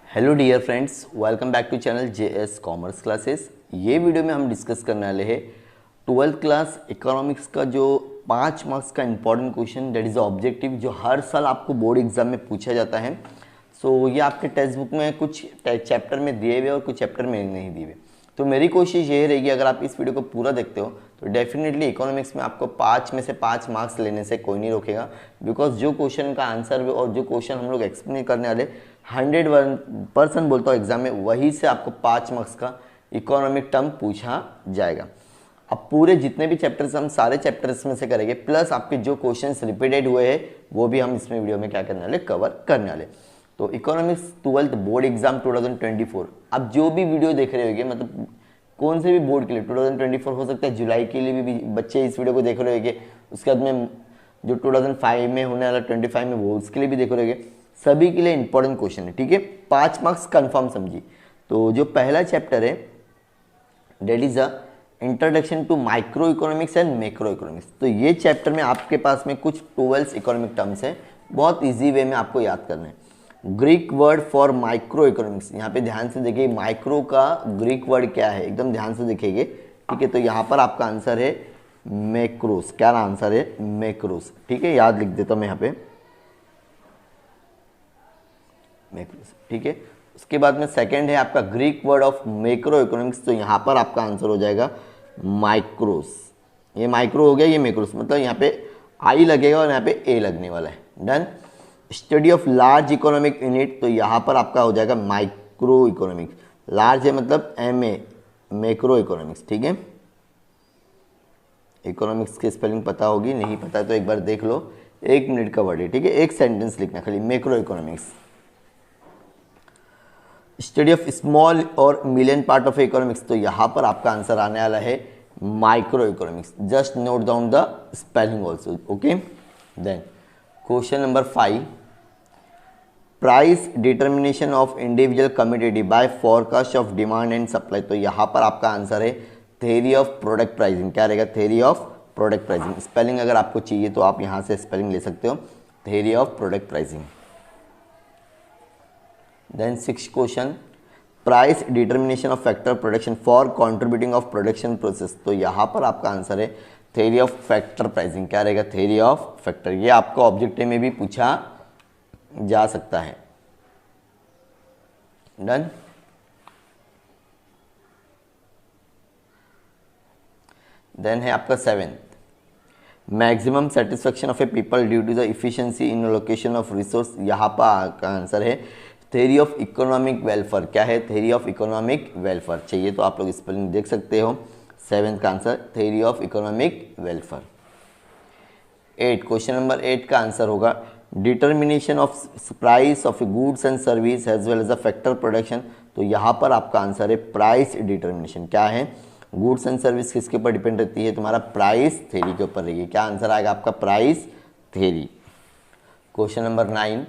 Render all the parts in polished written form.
Hello dear friends, welcome back to channel JS commerce classes. ये video में हम discuss करने वाले हैं 12th क्लास इकोनॉमिक्स का जो 5 मार्क्स का important question, that is objective, जो हर साल आपको बोर्ड एग्जाम में पूछा जाता है। सो ये आपके टेक्स्ट बुक में कुछ चैप्टर में दिए हुए और कुछ चैप्टर में नहीं दिए हुए। तो मेरी कोशिश ये रहेगी, अगर आप इस वीडियो को पूरा देखते हो तो डेफिनेटली इकोनॉमिक्स में आपको 5 में से 5 मार्क्स लेने से कोई नहीं रोकेगा, बिकॉज जो क्वेश्चन का आंसर और जो क्वेश्चन हम लोग एक्सप्लेन करने वाले 100% बोलता हूँ एग्जाम में, वही से आपको 5 मार्क्स का इकोनॉमिक टर्म पूछा जाएगा। अब पूरे जितने भी चैप्टर्स हम सारे चैप्टर्स में से करेंगे, प्लस आपके जो क्वेश्चंस रिपीटेड हुए हैं वो भी हम इसमें वीडियो में क्या करने वाले, कवर करने वाले। तो इकोनॉमिक्स 12th बोर्ड एग्जाम 2024, अब जो भी वीडियो देख रहे होंगे, मतलब कौन से भी बोर्ड के लिए 2024 हो सकता है, जुलाई के लिए भी बच्चे इस वीडियो को देख रहे होंगे, उसके बाद में जो 2005 में होने वाला 25 में वो उसके लिए भी देख रहे होंगे, सभी के लिए इंपॉर्टेंट क्वेश्चन है। ठीक है, 5 मार्क्स कंफर्म समझिए। तो जो पहला चैप्टर है that is a introduction to micro economics and macro economics. तो ये चैप्टर में आपके पास में कुछ 12 इकोनॉमिक टर्म्स है, बहुत इजी वे में आपको याद करना है। Greek word for micro economics, यहाँ पे ध्यान से देखिए माइक्रो का ग्रीक वर्ड क्या है, एकदम ध्यान से देखिएगा। ठीक है, तो यहाँ पर आपका आंसर है मैक्रोस। क्या आंसर है? मैक्रोस। ठीक है, याद लिख देता हूँ मैं यहाँ पे मैक्रोस। ठीक है, उसके बाद में सेकंड है आपका Greek word of macro economics, तो यहाँ पर आपका आंसर हो जाएगा माइक्रोस। ये माइक्रो हो गया, ये मैक्रोस, मतलब यहाँ पे आई लगेगा और यहाँ पे ए लगने वाला है। Done. Study of large economic unit, तो यहाँ पर आपका हो जाएगा माइक्रो इकोनॉमिक्स। लार्ज है मतलब एम ए, मैक्रो इकोनॉमिक्स। ठीक है, इकोनॉमिक्स की स्पेलिंग पता होगी, नहीं पता है तो एक बार देख लो, 1 मिनट का वर्ड है। ठीक है, एक सेंटेंस लिखना खाली, macro economics. Study of small और मिलियन पार्ट ऑफ इकोनॉमिक्स, तो यहाँ पर आपका आंसर आने वाला है micro economics. Just note down the spelling also. Okay, then question number 5, price determination of individual commodity by forecast of demand and supply, तो यहाँ पर आपका आंसर है थ्योरी ऑफ प्रोडक्ट प्राइसिंग। क्या रहेगा? Theory of product pricing. Spelling अगर आपको चाहिए तो आप यहाँ से स्पेलिंग ले सकते हो, theory of product pricing. Then 6th question, price determination of factor production for contributing of production process, तो यहाँ पर आपका आंसर है थ्योरी ऑफ फैक्टर प्राइसिंग। क्या रहेगा? Theory of factor. ये आपको ऑब्जेक्टिव में भी पूछा जा सकता है। डन। देन है आपका 7th, maximum satisfaction of a people due to the efficiency in location of resource, यहाँ पर आपका आंसर है थ्योरी ऑफ इकोनॉमिक वेलफेयर। क्या है? Theory of economic welfare. चाहिए तो आप लोग स्पेलिंग देख सकते हो। 7th का answer theory of economic welfare. 8, question number 8 का आंसर होगा determination of price of goods and service as well as a factor production, तो यहाँ पर आपका आंसर है प्राइस डिटर्मिनेशन। क्या है? गुड्स एंड सर्विस किसके ऊपर डिपेंड रहती है? तुम्हारा प्राइस थ्योरी के ऊपर रहेगी। क्या आंसर आएगा आपका? Price theory. Question number 9,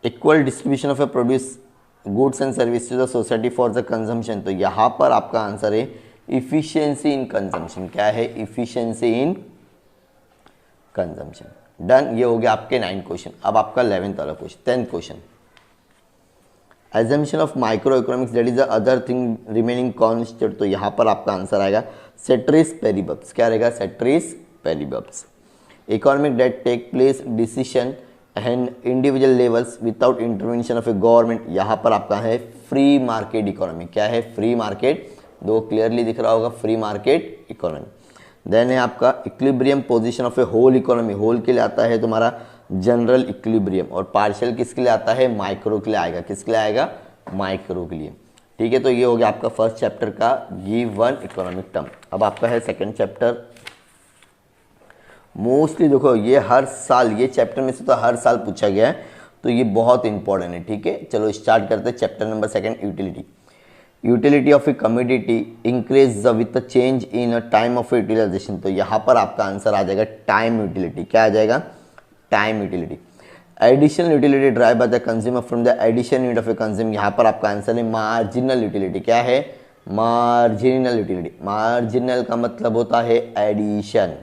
equal distribution of a produce goods and service to the society for the consumption, तो यहाँ पर आपका आंसर है इफिशियंसी इन कंजम्पशन। क्या है? Efficiency in consumption. डन। ये हो गया आपके 9 क्वेश्चन। अब आपका 11th वाला question, 10th question, assumption of micro economics that is the other thing remaining constant, तो यहाँ पर आपका आंसर आएगा सेट्रिस पेरिबप्स। क्या रहेगा? Ceteris paribus. Economic that take place decision and individual levels without intervention of a government, यहाँ पर आपका है फ्री मार्केट इकोनॉमी। क्या है? Free market. दो क्लियरली दिख रहा होगा, फ्री मार्केट इकोनॉमी। देन है आपका equilibrium position of a whole economy. Whole के लिए आता है तुम्हारा जनरल इक्विलिब्रियम, और पार्शियल किसके लिए आता है? माइक्रो के लिए आएगा। किसके लिए आएगा? माइक्रो के लिए। ठीक है, तो ये हो गया आपका फर्स्ट चैप्टर का गिवन इकोनॉमिक टर्म। अब आपका है सेकंड चैप्टर। मोस्टली देखो ये हर साल, ये चैप्टर में से तो हर साल पूछा गया है, तो ये बहुत इंपॉर्टेंट है। ठीक है, चलो स्टार्ट करते हैं। Chapter number 2, utility. Utility of a commodity increase with change in time of utilization, तो यहाँ पर आपका आंसर आ जाएगा टाइम यूटिलिटी। क्या आ जाएगा? Time utility. Additional utility derived by the consumer from the addition unit of a consume, यहाँ पर आपका आंसर है मार्जिनल यूटिलिटी। क्या है? Marginal utility. मार्जिनल का मतलब होता है addition.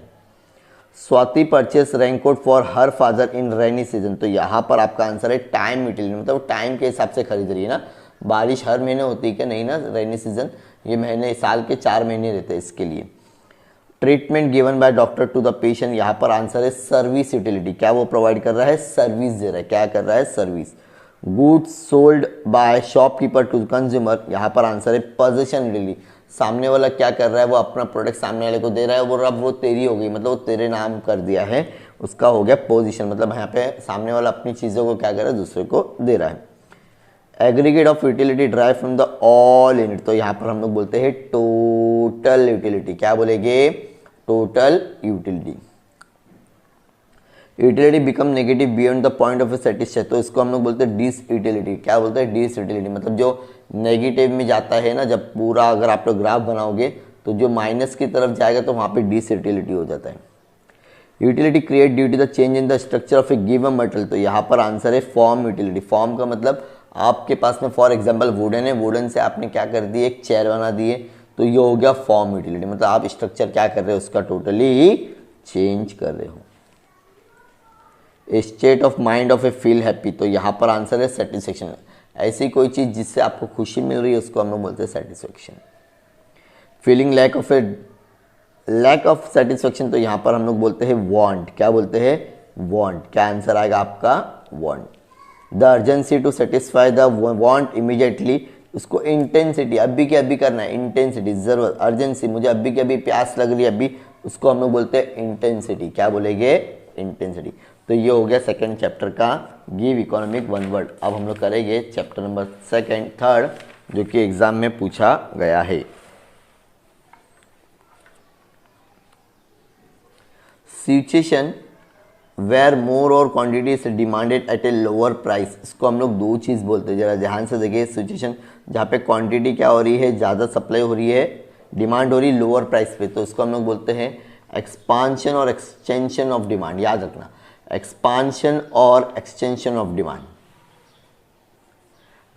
Swati purchase raincoat for her father in rainy season. तो यहाँ पर आपका आंसर है टाइम यूटिलिटी, मतलब टाइम के हिसाब से खरीद रही है ना। बारिश हर महीने होती है क्या? नहीं ना, रेनी सीजन ये महीने, साल के 4 महीने रहते हैं इसके लिए। Treatment given by doctor to the patient, यहाँ पर आंसर है सर्विस यूटिलिटी। क्या वो प्रोवाइड कर रहा है? सर्विस दे रहा है। क्या कर रहा है? Service. Goods sold by shopkeeper to consumer, यहाँ पर आंसर है पोजीशन यूटिलिटी। सामने वाला क्या कर रहा है? वो अपना प्रोडक्ट सामने वाले को दे रहा है, वो अब वो तेरी हो गई, मतलब वो तेरे नाम कर दिया है, उसका हो गया पोजीशन। मतलब यहाँ पे सामने वाला अपनी चीज़ों को क्या कर रहा है? दूसरे को दे रहा है। Aggregate of utility drive from the all unit, तो यहाँ पर हम लोग बोलते हैं टोटल यूटिलिटी। क्या बोलेंगे? Total utility. Utility become negative beyond the point of satisfaction, तो इसको हम लोग बोलते हैं डिस यूटिलिटी। क्या बोलते हैं? डिस यूटिलिटी, मतलब जो नेगेटिव में जाता है ना, जब पूरा अगर आप लोग ग्राफ बनाओगे तो जो माइनस की तरफ जाएगा तो वहाँ पे डिस यूटिलिटी हो जाता है। Utility create due to the change in the structure of a given material, तो यहाँ पर आंसर है फॉर्म यूटिलिटी। फॉर्म का मतलब आपके पास में फॉर एग्जांपल वुडन है, वुडन से आपने क्या कर दी? एक चेयर बना दी है, तो ये हो गया फॉर्म यूटिलिटी। मतलब आप स्ट्रक्चर क्या कर रहे हो? उसका टोटली चेंज कर रहे हो। State of mind of A feel happy, तो यहाँ पर आंसर है सेटिस्फेक्शन। ऐसी कोई चीज़ जिससे आपको खुशी मिल रही है उसको हम लोग बोलते हैं satisfaction. Feeling lack of satisfaction, तो यहाँ पर हम लोग बोलते हैं वांट। क्या बोलते हैं? वांट। क्या आंसर आएगा आपका? Want. The urgency to satisfy the want immediately, उसको इंटेंसिटी, अभी के अभी करना है। इंटेंसिटी जरूरत, अर्जेंसी, मुझे अभी के अभी प्यास लग रही है अभी, उसको हम लोग बोलते हैं इंटेंसिटी। क्या बोलेंगे? इंटेंसिटी। तो ये हो गया सेकंड चैप्टर का गिव इकोनॉमिक वन वर्ड। अब हम लोग करेंगे चैप्टर नंबर थर्ड, जो कि एग्जाम में पूछा गया है। सिचुएशन वेयर मोर और quantity is demanded eight a lower price, इसको हम लोग दो चीज़ बोलते हैं, जरा ध्यान से देखिए। सिचुएशन जहाँ पे क्वांटिटी क्या हो रही है? ज़्यादा सप्लाई हो रही है, डिमांड हो रही है लोअर प्राइस पे, तो इसको हम लोग बोलते हैं एक्सपांशन और एक्सटेंशन ऑफ डिमांड। याद रखना, एक्सपांशन और extension of demand.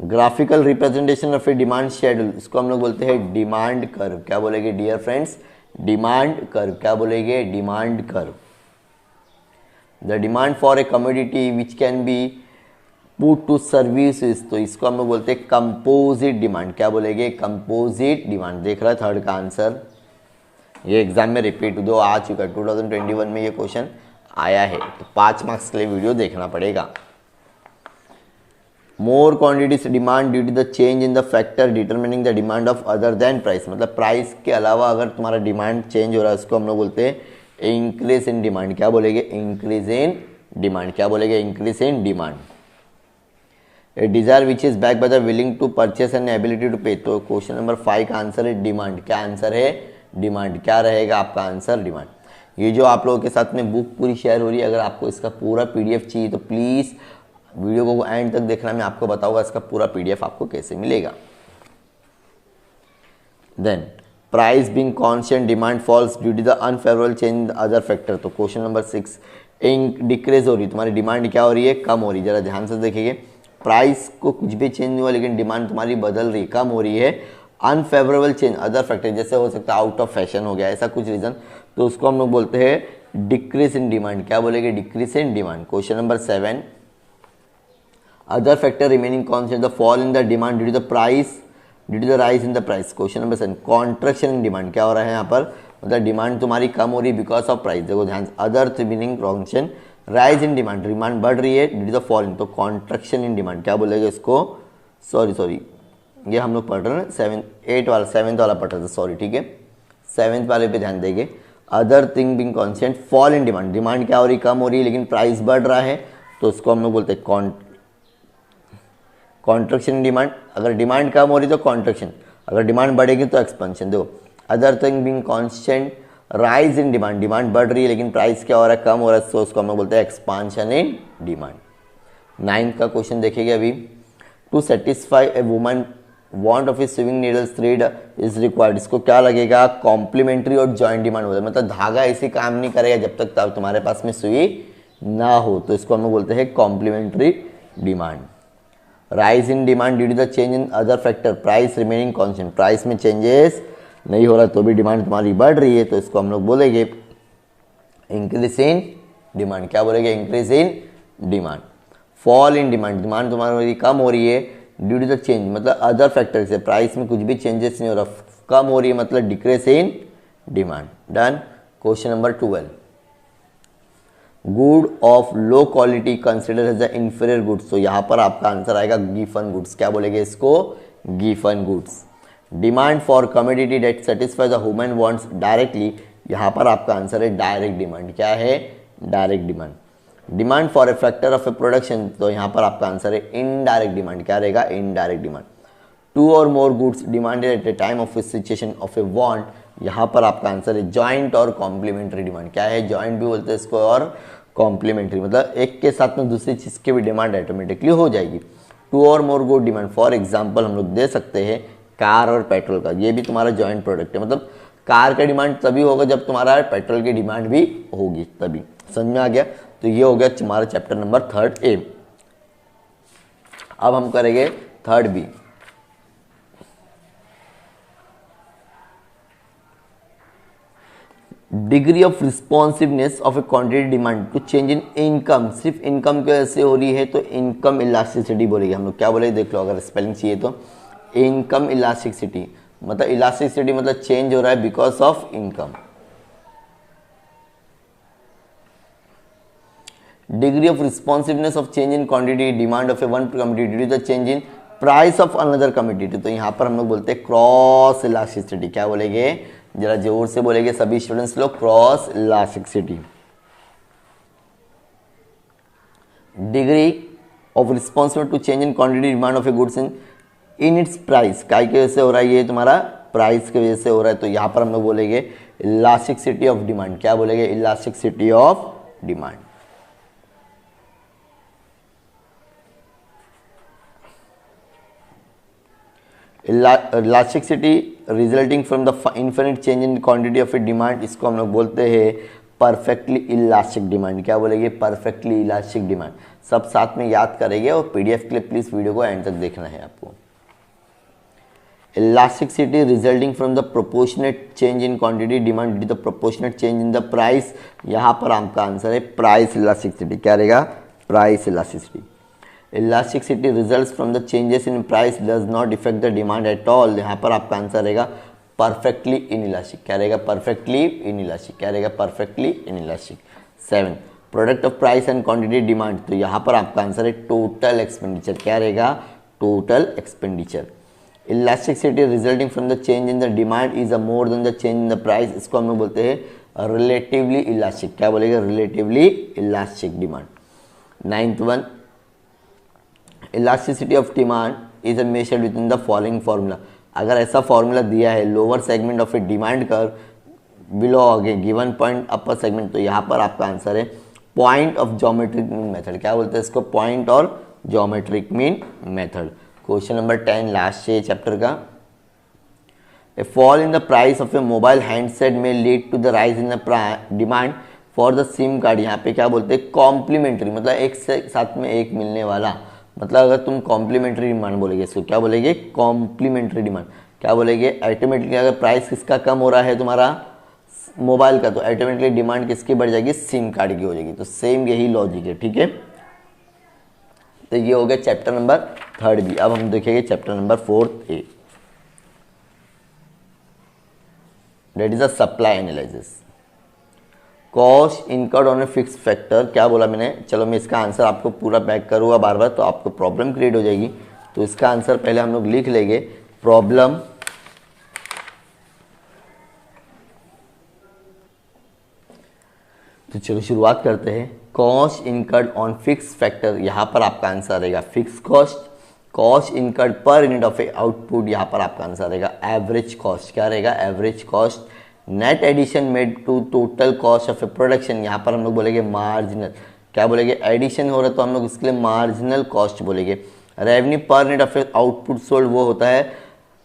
Graphical representation of a demand schedule, इसको हम लोग बोलते हैं डिमांड कर्व। क्या बोलेंगे डियर फ्रेंड्स? Demand curve. क्या बोलेंगे? Demand curve. The demand for a commodity which can be put to services, तो इसको हम लोग बोलते हैं कंपोजिट डिमांड। क्या बोलेंगे? Composite demand. देख रहा है थर्ड का आंसर, ये एग्जाम में रिपीट दो आ चुका है, 2021 में ये क्वेश्चन आया है, तो 5 मार्क्स के लिए वीडियो देखना पड़ेगा। More quantities demand due to the change in the factor determining the demand of other than price, मतलब प्राइस के अलावा अगर तुम्हारा डिमांड चेंज हो रहा है उसको हम लोग बोलते हैं इंक्रीज इन डिमांड। क्या बोलेंगे? Increase in demand. क्या बोलेंगे? Increase in demand. A desire which is back by the willing to purchase and ability to pay, तो क्वेश्चन नंबर 5 का आंसर है डिमांड। क्या आंसर है? डिमांड। क्या रहेगा आपका आंसर? डिमांड। ये जो आप लोगों के साथ में बुक पूरी शेयर हो रही है, अगर आपको इसका पूरा पीडीएफ चाहिए तो प्लीज़ वीडियो को एंड तक देखना, मैं आपको बताऊंगा इसका पूरा पीडीएफ आपको कैसे मिलेगा। Then price being constant demand falls due to the unfavourable change in other factor, तो क्वेश्चन नंबर 6 डिक्रीज हो रही, तुम्हारी डिमांड क्या हो रही है? कम हो रही। जरा ध्यान से देखिए, प्राइस को कुछ भी चेंज नहीं हुआ लेकिन डिमांड तुम्हारी बदल रही, कम हो रही है। अनफेवरेबल चेंज अदर फैक्टर, जैसे हो सकता है आउट ऑफ फैशन हो गया, ऐसा कुछ रीजन, तो उसको हम लोग बोलते हैं डिक्रीज इन डिमांड। क्या बोलेंगे? Decrease in demand. Question number 7 other factor remaining constant the fall in the demand due to the price due to the rise in the price. Question number 7 contraction in demand. क्या हो रहा है यहाँ पर? मतलब demand तुम्हारी कम हो रही है बिकॉज ऑफ प्राइस। देखो ध्यान से, other remaining constant, rise in demand, demand बढ़ रही है due to the fall in, तो कॉन्ट्रैक्शन इन डिमांड। क्या बोलेगा इसको? सॉरी ये हम लोग पढ़ रहे हैं 7th वाला पढ़ रहे थे, सॉरी, ठीक है, 7th वाले पे ध्यान देंगे। Other thing being constant fall in demand, demand क्या हो रही? कम हो रही है लेकिन प्राइस बढ़ रहा है, तो उसको हम लोग बोलते हैं कॉन्ट्रैक्शन इन डिमांड। अगर डिमांड कम हो रही तो कॉन्ट्रैक्शन, अगर डिमांड बढ़ेगी तो एक्सपेंशन। देखो other thing being constant rise in demand, demand बढ़ रही है लेकिन प्राइस क्या हो रहा है? कम हो रहा है, तो उसको हम लोग बोलते हैं एक्सपांशन इन डिमांड। 9th का क्वेश्चन देखेंगे अभी। To satisfy a woman want of a sewing needles thread is required, इसको क्या लगेगा? कॉम्प्लीमेंट्री और जॉइंट डिमांड होता है, मतलब धागा ऐसे काम नहीं करेगा जब तक तुम्हारे पास में सुई ना हो, तो इसको हम लोग बोलते हैं complementary demand. Rise in demand due to the change in other factor, price remaining constant, price में चेंजेस नहीं हो रहा तो भी डिमांड तुम्हारी बढ़ रही है, तो इसको हम लोग बोलेंगे इंक्रीज इन डिमांड, क्या बोलेंगे, increase in demand. Fall in demand, demand तुम्हारी कम हो रही है ड्यू टू द चेंज, मतलब अदर फैक्टर से, प्राइस में कुछ भी चेंजेस नहीं हो रहा, कम हो रही है मतलब decrease in demand. Done. Question number 12, good of low quality consider as the inferior goods, तो यहाँ पर आपका आंसर आएगा गिवन गुड्स, क्या बोलेंगे इसको, given goods. Demand for commodity that satisfy the human wants directly, यहाँ पर आपका आंसर है डायरेक्ट डिमांड, क्या है, direct demand. Demand for a factor of a production, तो यहाँ पर आपका आंसर है इनडायरेक्ट डिमांड, क्या रहेगा, इनडायरेक्ट डिमांड। टू और more goods demanded eight A time of A situation of A want, यहाँ पर आपका आंसर है जॉइंट और कॉम्प्लीमेंट्री डिमांड, क्या है, जॉइंट भी बोलते हैं इसको और कॉम्प्लीमेंट्री, मतलब एक के साथ में दूसरी चीज़ की भी डिमांड ऑटोमेटिकली हो जाएगी। टू और more good demand, for example हम लोग दे सकते हैं कार और पेट्रोल का, ये भी तुम्हारा जॉइंट प्रोडक्ट है, मतलब कार का डिमांड तभी होगा जब तुम्हारा पेट्रोल की डिमांड भी होगी, तभी। समझ में आ गया। तो ये हो गया तुम्हारा चैप्टर नंबर 3 ए। अब हम करेंगे 3 B. Degree of responsiveness of a quantity demand to change in income, सिर्फ इनकम की वजह से हो रही है तो इनकम इलास्टिसिटी बोलेंगे हम लोग, क्या बोलेंगे, देख लो अगर स्पेलिंग चाहिए तो, इनकम इलास्टिसिटी, मतलब इलास्टिसिटी मतलब चेंज हो रहा है because of income. Degree of responsiveness of change in quantity demand of a one commodity due to the change in price of another commodity, तो यहाँ पर हम लोग बोलते हैं क्रॉस इलास्टिसिटी, क्या बोलेंगे, जरा जोर से बोलेंगे सभी स्टूडेंट्स लोग, cross elasticity. Degree of responsibility to change in quantity demand of a goods in its price, काय की वजह से हो रहा है, ये तुम्हारा प्राइस की वजह से हो रहा है, तो यहाँ पर हम लोग बोलेंगे इलास्टिसिटी ऑफ डिमांड, क्या बोलेंगे, elasticity of demand. Elasticity resulting from the infinite change in quantity of a demand, इसको हम लोग बोलते हैं परफेक्टली इलास्टिक डिमांड, क्या बोलेंगे, परफेक्टली इलास्टिक डिमांड। सब साथ में याद करेंगे और पीडीएफ के लिए प्लीज वीडियो को एंड तक देखना है आपको। Elasticity resulting from the proportionate change in quantity demand due to the proportionate change in the price, यहाँ पर आपका आंसर है प्राइस इलास्टिसिटी, क्या रहेगा, price elasticity. Elasticity results from the changes in price does not affect the demand at all, यहाँ पर आपका answer रहेगा परफेक्टली इनइलास्टिक, क्या रहेगा, परफेक्टली इनइलास्टिक, क्या रहेगा, perfectly inelastic. 7 product of price and quantity demand, तो यहाँ पर आपका आंसर है टोटल एक्सपेंडिचर, क्या रहेगा, total expenditure. Elasticity resulting from the change in the demand is a more than the change in the price, इसको हम लोग बोलते हैं रिलेटिवली इलास्टिक, क्या बोलेगा, relatively elastic demand. 9th one, elasticity of demand is measured with in the following formula, अगर ऐसा formula दिया है lower segment of a demand curve below आगे गिवन पॉइंट अपर सेगमेंट, तो यहाँ पर आपका आंसर है point of geometric mean method, क्या बोलते हैं इसको, पॉइंट और geometric mean method. Question number 10 last है चैप्टर का। A fall in the price of a mobile handset may lead to the rise in the demand for the SIM card, यहाँ पे क्या बोलते हैं, कॉम्प्लीमेंट्री, मतलब एक से साथ में एक मिलने वाला, मतलब अगर तुम कॉम्प्लीमेंट्री डिमांड बोलेगे इसको, क्या बोलेंगे, कॉम्प्लीमेंट्री डिमांड, क्या बोलेंगे, ऑटोमेटिकली अगर प्राइस किसका कम हो रहा है तुम्हारा मोबाइल का, तो ऑटोमेटिकली डिमांड किसकी बढ़ जाएगी, सिम कार्ड की हो जाएगी, तो सेम यही लॉजिक है, ठीक है। तो ये हो गया चैप्टर नंबर 3 बी। अब हम देखेंगे chapter number 4 A, that is a supply analysis. Cost incurred on a fix factor, क्या बोला मैंने, चलो मैं इसका आंसर आपको पूरा बैक करूँगा बार बार तो आपको प्रॉब्लम क्रिएट हो जाएगी, तो इसका आंसर पहले हम लोग लिख लेंगे, प्रॉब्लम तो चलो शुरुआत करते हैं। Cost incurred on fix factor, यहाँ पर आपका आंसर रहेगा fix cost. Cost incurred per unit of a output, यहाँ पर आपका आंसर रहेगा एवरेज कॉस्ट, क्या रहेगा, average cost. Net addition made to total cost of a production, यहाँ पर हम लोग बोलेंगे मार्जिनल, क्या बोलेंगे, एडिशन हो रहा है तो हम लोग इसके लिए मार्जिनल कॉस्ट बोलेंगे। रेवेन्यू पर unit of a output sold, वो होता है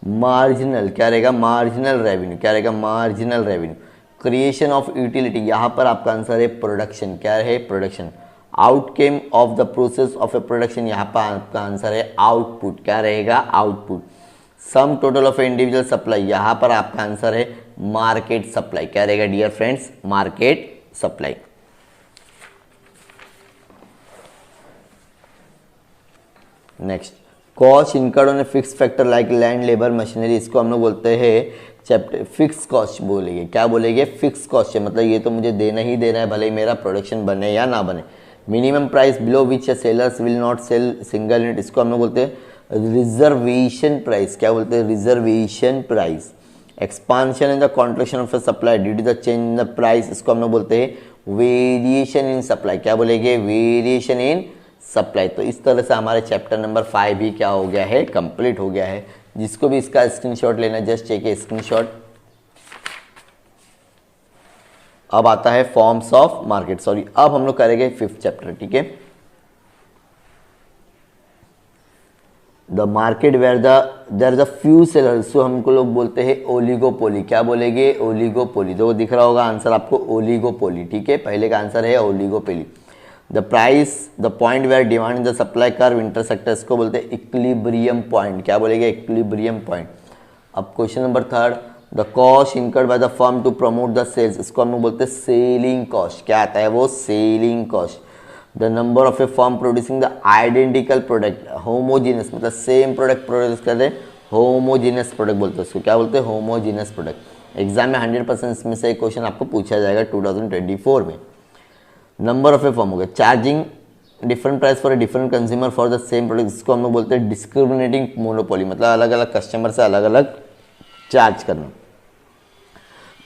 मार्जिनल, क्या रहेगा, मार्जिनल रेवेन्यू, क्या रहेगा, marginal revenue. Creation of utility, यहाँ पर आपका आंसर है प्रोडक्शन, क्या है, production. Outcome of the process of a production, यहाँ पर आपका आंसर है आउटपुट, क्या रहेगा, output. Sum total of individual supply, यहाँ पर आपका आंसर है मार्केट सप्लाई, क्या रहेगा dear friends, market supply. Next, cost incurred on a fix factor like land, labour, machinery, इसको हम लोग बोलते हैं चैप्टर फिक्स कॉस्ट बोलेंगे। क्या बोलेंगे? फिक्स कॉस्ट है, मतलब ये तो मुझे देना ही देना है, भले ही मेरा प्रोडक्शन बने या ना बने। Minimum price below which sellers will not sell single unit, इसको हम लोग बोलते हैं रिजर्वेशन प्राइस। क्या बोलते हैं? Reservation price. Expansion in the contraction of supply due to the change in the price, इसको हम लोग बोलते हैं वेरिएशन इन सप्लाई। क्या बोलेंगे? Variation in supply. तो इस तरह से हमारे चैप्टर नंबर 5 भी क्या हो गया है? कंप्लीट हो गया है। जिसको भी इसका स्क्रीनशॉट लेना, जस्ट टेक ए स्क्रीनशॉट। अब आता है फॉर्म्स ऑफ मार्केट, सॉरी अब हम लोग करेंगे 5th चैप्टर, ठीक है। The market where there is a few sellers, so हमको लोग बोलते हैं ओलिगोपोली। क्या बोलेंगे? ओलिगोपोली। तो दिख रहा होगा आंसर आपको ओलिगोपोली, ठीक है। पहले का आंसर है oligopoly. The price, the point where demand in the supply curve intersect, इसको बोलते हैं इक्विलिब्रियम पॉइंट। क्या बोलेंगे? Equilibrium point. अब question number 3, the cost incurred by the firm to promote the sales, इसको हम लोग बोलते हैं सेलिंग कॉस्ट। क्या आता है वो? Selling cost. The number of A firm producing the identical product, homogeneous, मतलब सेम प्रोडक्ट प्रोड्यूस करते हैं, होमोजीनियस प्रोडक्ट बोलते हैं उसको। क्या बोलते हैं? Homogeneous product. एग्जाम में 100% इसमें से एक क्वेश्चन आपको पूछा जाएगा 2024 में। नंबर ऑफ ए फर्म हो गया। Charging different price for a different consumer for the same product, इसको हम लोग बोलते हैं डिस्क्रिमिनेटिंग मोनोपोली, मतलब अलग अलग कस्टमर से अलग अलग चार्ज करना।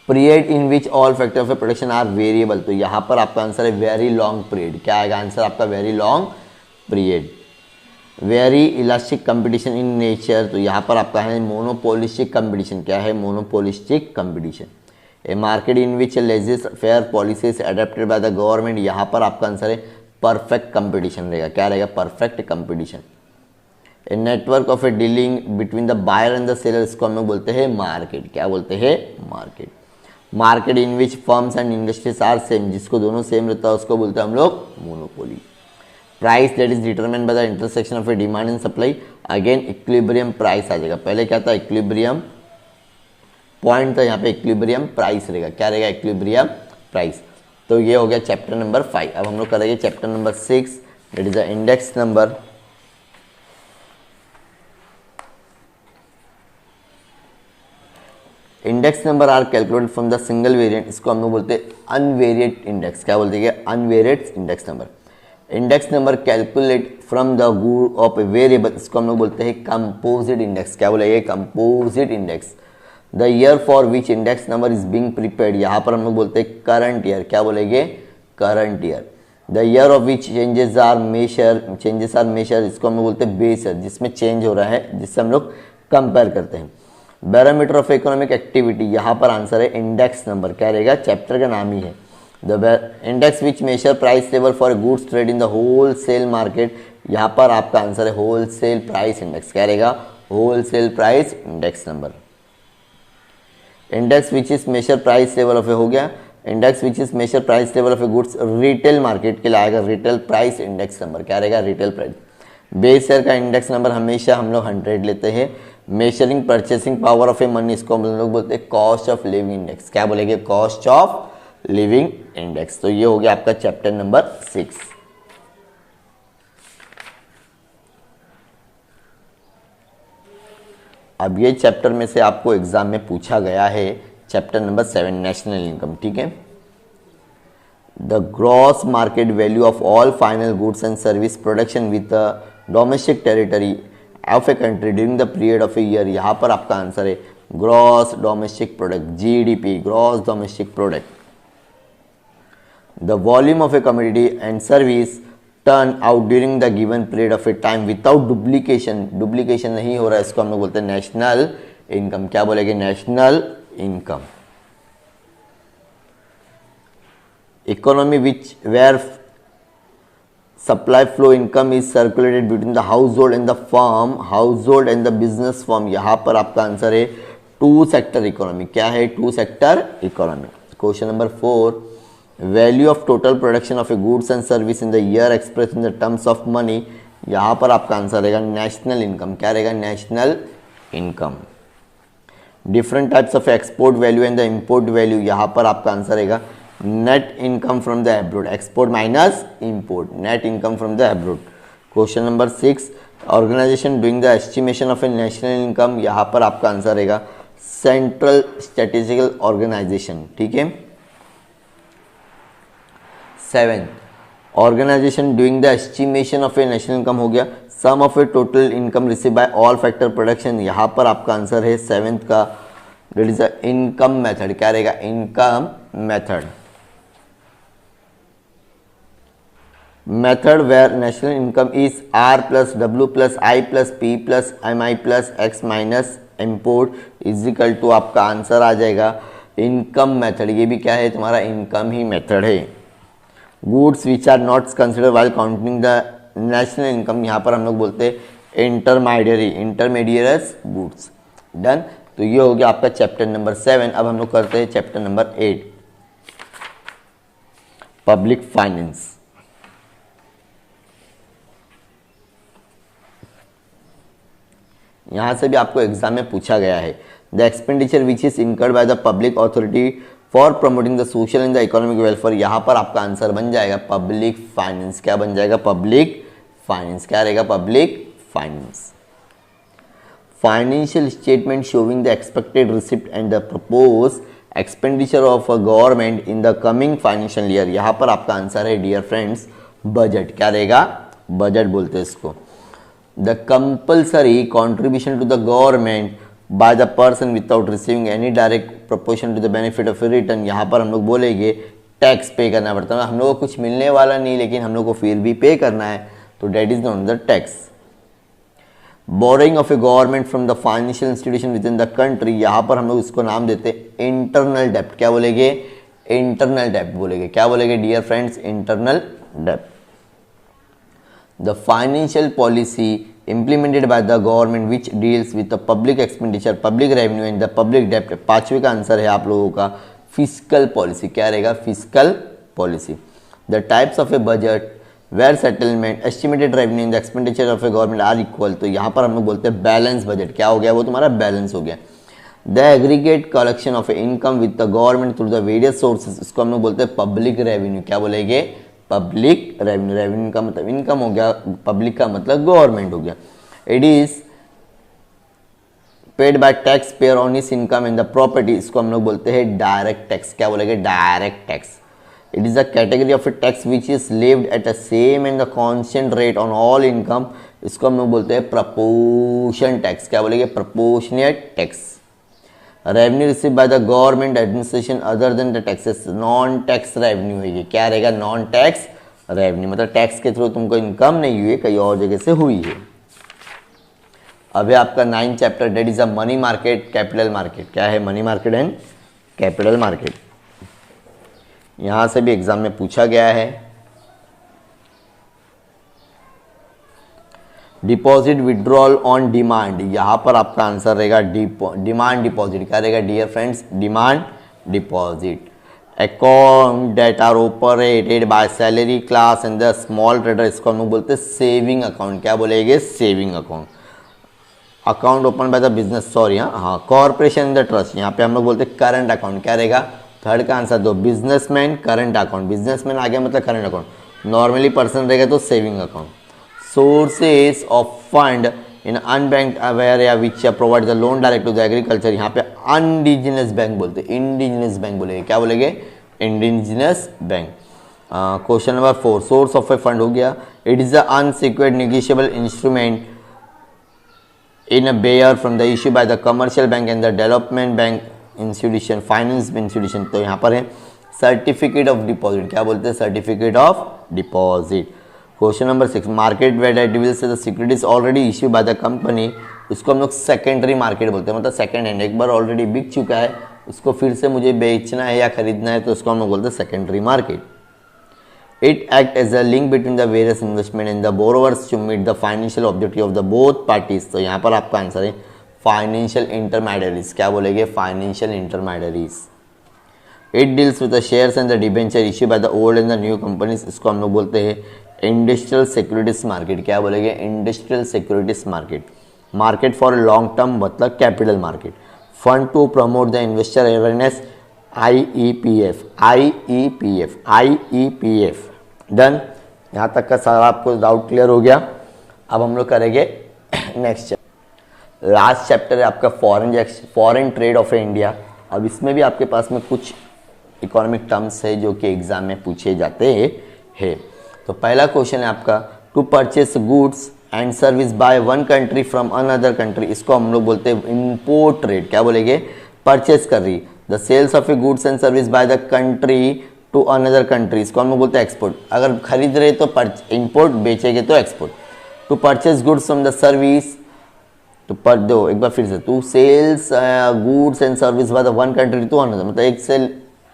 Period in which all factor of a production are variable, तो यहाँ पर आपका आंसर है वेरी लॉन्ग पीरियड। क्या आएगा आंसर आपका? Very long period. Very elastic competition in nature, तो यहाँ पर आपका है मोनोपोलिस्टिक कंपटीशन। क्या है? Monopolistic competition. A market in which laissez faire policies adapted by the government, यहाँ पर आपका आंसर है परफेक्ट कंपटीशन रहेगा। क्या रहेगा? Perfect competition. A network of a dealing between the buyer and the seller, इसको हम लोग बोलते हैं मार्केट। क्या बोलते हैं? Market. Market in which firms and industries are same, जिसको दोनों सेम रहता है उसको बोलते हैं हम लोग monopoly. Price that is determined by the intersection of a demand and supply, again equilibrium price आ जाएगा। पहले क्या था? इक्विलिब्रियम पॉइंट था, यहाँ पे इक्विलिब्रियम प्राइस रहेगा। क्या रहेगा? Equilibrium price. तो ये हो गया चैप्टर नंबर 5। अब हम लोग करेंगे chapter number 6, that is the index number. Index number are calculated from the single variant, इसको हम लोग बोलते हैं अनवेरिएट इंडेक्स। क्या बोलते हैं? Univariate index number. Index number calculate from the good of a variable, इसको हम लोग बोलते हैं कंपोजिट इंडेक्स। क्या बोलेंगे? Composite index. The year for which index number is being prepared, यहाँ पर हम लोग बोलते हैं करंट ईयर। क्या बोलेंगे? Current year. The year of which changes are measure, इसको हम लोग बोलते हैं बेस ईयर, जिसमें चेंज हो रहा है, जिससे हम लोग कंपेयर करते हैं। बैरोमीटर ऑफ इकोनॉमिक एक्टिविटी, यहाँ पर आंसर है इंडेक्स नंबर। क्या रहेगा? चैप्टर का नाम ही है। The index which measure price level for goods trade in the wholesale market, यहाँ पर आपका आंसर है होल सेल प्राइस इंडेक्स। क्या रहेगा? Wholesale price index number. Index which is measure price level of a हो गया। Index which is measure price level of a goods retail market के लिए आएगा रिटेल प्राइस इंडेक्स नंबर। क्या रहेगा? Retail price. Base year का index number हमेशा हम लोग 100 लेते हैं। Measuring purchasing power of a money, इसको हम लोग बोलते हैं कॉस्ट ऑफ लिविंग इंडेक्स। क्या बोलेंगे? Cost of living index. तो ये हो गया आपका चैप्टर नंबर 6। अब ये चैप्टर में से आपको एग्जाम में पूछा गया है चैप्टर नंबर 7 नेशनल इनकम, ठीक है। The gross market value of all final goods and service production with domestic territory of a country during the period of a year, यहाँ पर आपका आंसर है gross domestic product, GDP, gross domestic product. The volume of a commodity and service turn out during the given period of A time without duplication, duplication नहीं हो रहा है, इसको हम लोग बोलते हैं नेशनल इनकम। क्या बोलेंगे? National income. Economy which where supply flow income is circulated between the household and the firm, household and the business firm, यहाँ पर आपका आंसर है टू सेक्टर इकोनॉमी। क्या है? Two sector economy. Question number 4, value of total production of a goods and service in the year express in the terms of money, यहाँ पर आपका answer रहेगा नेशनल इनकम। क्या रहेगा? National income. Different types of export value and the import value, यहाँ पर आपका answer रहेगा net income from the abroad, export minus import, net income from the abroad. Question number 6, organisation doing the estimation of a national income, यहाँ पर आपका answer रहेगा central statistical organisation, ठीक है। 7, organisation doing the estimation of a national income हो गया, sum of a total income receive by all factor production, यहाँ पर आपका आंसर है 7th का, that is the income method, क्या रहेगा, income method. Method where national income is R plus W plus I plus P plus MI plus X minus import is equal to, आपका answer आ जाएगा income method, ये भी क्या है तुम्हारा इनकम ही मेथड है। Goods which are not consider while counting the national income, यहाँ पर हम लोग बोलते हैं इंटरमीडिएट गुड्स। डन, तो ये हो गया आपका चैप्टर नंबर 7। अब हम लोग करते हैं चैप्टर नंबर 8, पब्लिक फाइनेंस। यहां से भी आपको एग्जाम में पूछा गया है, the expenditure which is incurred by the public authority for promoting the social and the economic welfare, यहाँ पर आपका आंसर बन जाएगा पब्लिक फाइनेंस। क्या बन जाएगा, पब्लिक फाइनेंस। क्या रहेगा, public finance. Financial statement showing the expected receipt and the propose expenditure of a government in the coming financial year, यहाँ पर आपका आंसर है डियर फ्रेंड्स बजट। क्या रहेगा, बजट बोलते हैं इसको। The compulsory contribution to the government by the person without receiving any direct proportion to the benefit of return, यहाँ पर हम लोग बोलेंगे टैक्स पे करना पड़ता है, हम लोग को कुछ मिलने वाला नहीं लेकिन हम लोग को फिर भी पे करना है, तो that is known the tax. Borrowing of a government from the financial institution within the country, यहाँ पर हम लोग इसको नाम देते हैं इंटरनल डेप्ट। क्या बोलेंगे, इंटरनल डेप्ट बोलेंगे। क्या बोलेंगे डियर फ्रेंड्स, इंटरनल डेप्ट। The financial policy implemented by the government which deals with the public expenditure, public revenue and the public debt, पांचवे का आंसर है आप लोगों का फिस्कल पॉलिसी। क्या रहेगा, fiscal policy. The types of a budget where settlement, estimated revenue and the expenditure of a government are equal, तो यहाँ पर हम लोग बोलते हैं बैलेंस बजट। क्या हो गया, वो तुम्हारा बैलेंस हो गया। The aggregate collection of income with the government through the various sources, इसको हम लोग बोलते हैं पब्लिक रेवेन्यू। क्या बोलेंगे, पब्लिक रेवेन्यू। रेवेन्यू का मतलब इनकम हो गया, पब्लिक का मतलब गवर्नमेंट हो गया। It is paid by tax payer on his income and the property, इसको हम लोग बोलते हैं डायरेक्ट टैक्स। क्या बोलेंगे, direct tax. It is a category of a tax which is levied at a same and the constant rate on all income, इसको हम लोग बोलते हैं प्रपोर्शन टैक्स। क्या बोलेंगे, proportionate tax. Revenue receive by the government administration other than the taxes, non tax revenue है ये। क्या रहेगा, नॉन टैक्स रेवेन्यू, मतलब टैक्स के थ्रू तुमको इनकम नहीं हुई है, कहीं और जगह से हुई है। अभी आपका 9th chapter, that is a money market capital market. क्या है, money market and capital market. यहां से भी एग्जाम में पूछा गया है। डिपॉजिट विड्रॉल ऑन डिमांड, यहाँ पर आपका आंसर रहेगा डिमांड डिपॉजिट। क्या रहेगा dear friends, demand deposit. Account that are operated by salary class and the small trader, इसको हम लोग बोलते हैं सेविंग अकाउंट। क्या बोलेंगे, saving account. Account open by the business, sorry हाँ कॉर्पोरेशन द ट्रस्ट, यहाँ पे हम लोग बोलते हैं करंट अकाउंट। क्या रहेगा, थर्ड का आंसर दो, बिजनेसमैन करंट अकाउंट। बिजनेसमैन आ गया मतलब करंट अकाउंट, नॉर्मली पर्सन रहेगा तो saving account. Sources of fund in unbanked area which provide the loan direct to the agriculture, यहाँ पे इंडिजिनस बैंक बोलते हैं, इंडिजिनस बैंक बोलेंगे। क्या बोलेंगे, indigenous bank. Question number 4, source of a fund हो गया। It is the unsecured negotiable instrument in a bearer from the issue by the commercial bank and the development bank institution, finance institution, तो यहाँ पर है certificate of deposit. क्या बोलते हैं, certificate of deposit. Question number 6, market where derivatives से the securities already issue by the company, उसको हम लोग सेकेंडरी मार्केट बोलते हैं, मतलब सेकेंड हैंड, एक बार ऑलरेडी बिक चुका है उसको फिर से मुझे बेचना है या खरीदना है तो उसको हम लोग बोलते हैं secondary market. It act as a link between the various investment and the borrowers to meet the financial objective of the both parties, तो यहाँ पर आपका आंसर है फाइनेंशियल इंटरमीडियरीज। क्या बोलेंगे, financial intermediaries. It deals with the shares and the debenture issue by the old and the new companies, इसको हम लोग बोलते हैं इंडस्ट्रियल सिक्योरिटीज मार्केट। क्या बोलेंगे, industrial securities market. Market for long term मतलब capital market. Fund to promote the investor awareness IEPF, IEPF, IEPF। Done, यहाँ तक का सारा आपको डाउट क्लियर हो गया। अब हम लोग करेंगे नेक्स्ट चैप्टर। लास्ट चैप्टर है आपका फॉरेन ट्रेड ऑफ इंडिया। अब इसमें भी आपके पास में कुछ इकोनॉमिक टर्म्स है जो कि एग्जाम में पूछे जाते हैं। तो पहला क्वेश्चन है आपका, to purchase goods and service by one country from another country, इसको हम लोग बोलते हैं इम्पोर्ट ट्रेड। क्या बोलेंगे? परचेस कर रही, the sales of a goods and service by the country to another country, इसको हम लोग बोलते हैं एक्सपोर्ट। अगर खरीद रहे तो इम्पोर्ट, बेचेंगे तो export. To purchase goods from the service, तो पर दो एक बार फिर से, to sells goods and service by the one country to another, मतलब एक सेल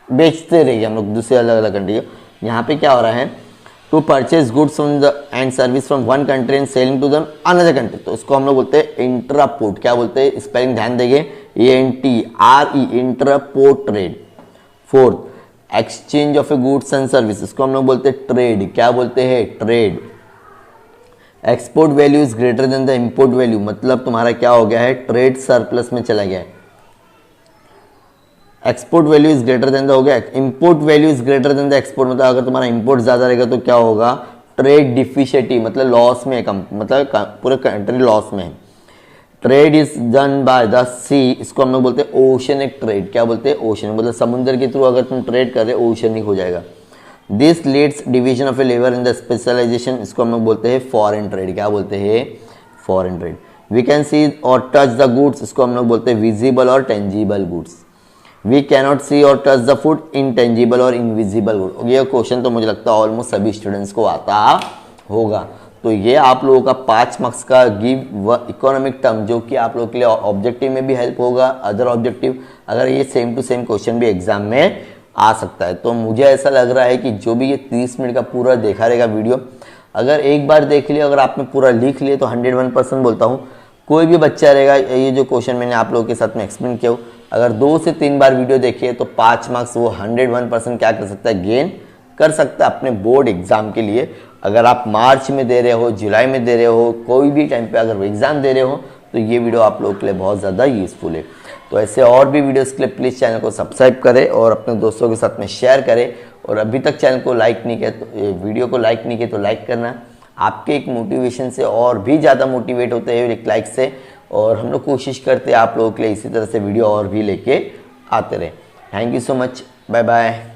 बेचते रहिए हम लोग दूसरे अलग अलग कंट्री को। यहाँ पे क्या हो रहा है? To purchase goods from the and service from one country and selling to the another country, तो इसको हम लोग बोलते हैं इंट्रापोर्ट। क्या बोलते हैं? स्पेलिंग ध्यान देंगे, ENTRE, entrepot trade. Fourth, exchange of a goods and service, इसको हम लोग बोलते हैं ट्रेड। क्या बोलते हैं? Trade. Export value is greater than the import value, मतलब तुम्हारा क्या हो गया है? ट्रेड सरप्लस में चला गया है। Export value is greater than the हो गया, import value is greater than the export, मतलब अगर तुम्हारा इंपोर्ट ज्यादा रहेगा तो क्या होगा? ट्रेड डिफिशियंटी, मतलब लॉस में, कम मतलब पूरे कंट्री लॉस में है। Trade is done by the sea, इसको हम लोग बोलते हैं ओशनिक ट्रेड। क्या बोलते हैं? ओशन, मतलब समुद्र के थ्रू अगर तुम ट्रेड कर रहे हो ओशनिक हो जाएगा। This leads division of a labour in the specialisation, इसको हम लोग बोलते हैं फॉरेन ट्रेड। क्या बोलते हैं? Foreign trade. We can see और टच द गुड्स, इसको हम लोग बोलते हैं विजिबल और tangible goods. We cannot see और टच द फूड, इनटेंजिबल और इनविजिबल गुड। ये क्वेश्चन तो मुझे लगता है ऑलमोस्ट सभी स्टूडेंट्स को आता होगा। तो ये आप लोगों का 5 मार्क्स का गिव इकोनॉमिक टर्म, जो कि आप लोगों के लिए ऑब्जेक्टिव में भी हेल्प होगा, अदर ऑब्जेक्टिव, अगर ये सेम टू सेम क्वेश्चन भी एग्जाम में आ सकता है। तो मुझे ऐसा लग रहा है कि जो भी ये 30 मिनट का पूरा देखा रहेगा वीडियो, अगर एक बार देख लिया, अगर आपने पूरा लिख लिया, तो 101% बोलता हूँ कोई भी बच्चा रहेगा, ये जो क्वेश्चन मैंने आप लोगों के साथ में एक्सप्लेन किया हो, अगर 2 से 3 बार वीडियो देखिए तो 5 मार्क्स वो 101% क्या कर सकता है? गेन कर सकता है अपने बोर्ड एग्जाम के लिए। अगर आप मार्च में दे रहे हो, जुलाई में दे रहे हो, कोई भी टाइम पे अगर एग्जाम दे रहे हो, तो ये वीडियो आप लोगों के लिए बहुत ज़्यादा यूजफुल है। तो ऐसे और भी वीडियोस के लिए प्लीज़ चैनल को सब्सक्राइब करें और अपने दोस्तों के साथ में शेयर करें। और अभी तक चैनल को लाइक नहीं किया तो, वीडियो को लाइक नहीं किया तो लाइक करना। आपके एक मोटिवेशन से और भी ज़्यादा मोटिवेट होते हैं एक लाइक से, और हम लोग कोशिश करते हैं आप लोगों के लिए इसी तरह से वीडियो और भी लेके आते रहे। Thank you so much, bye bye.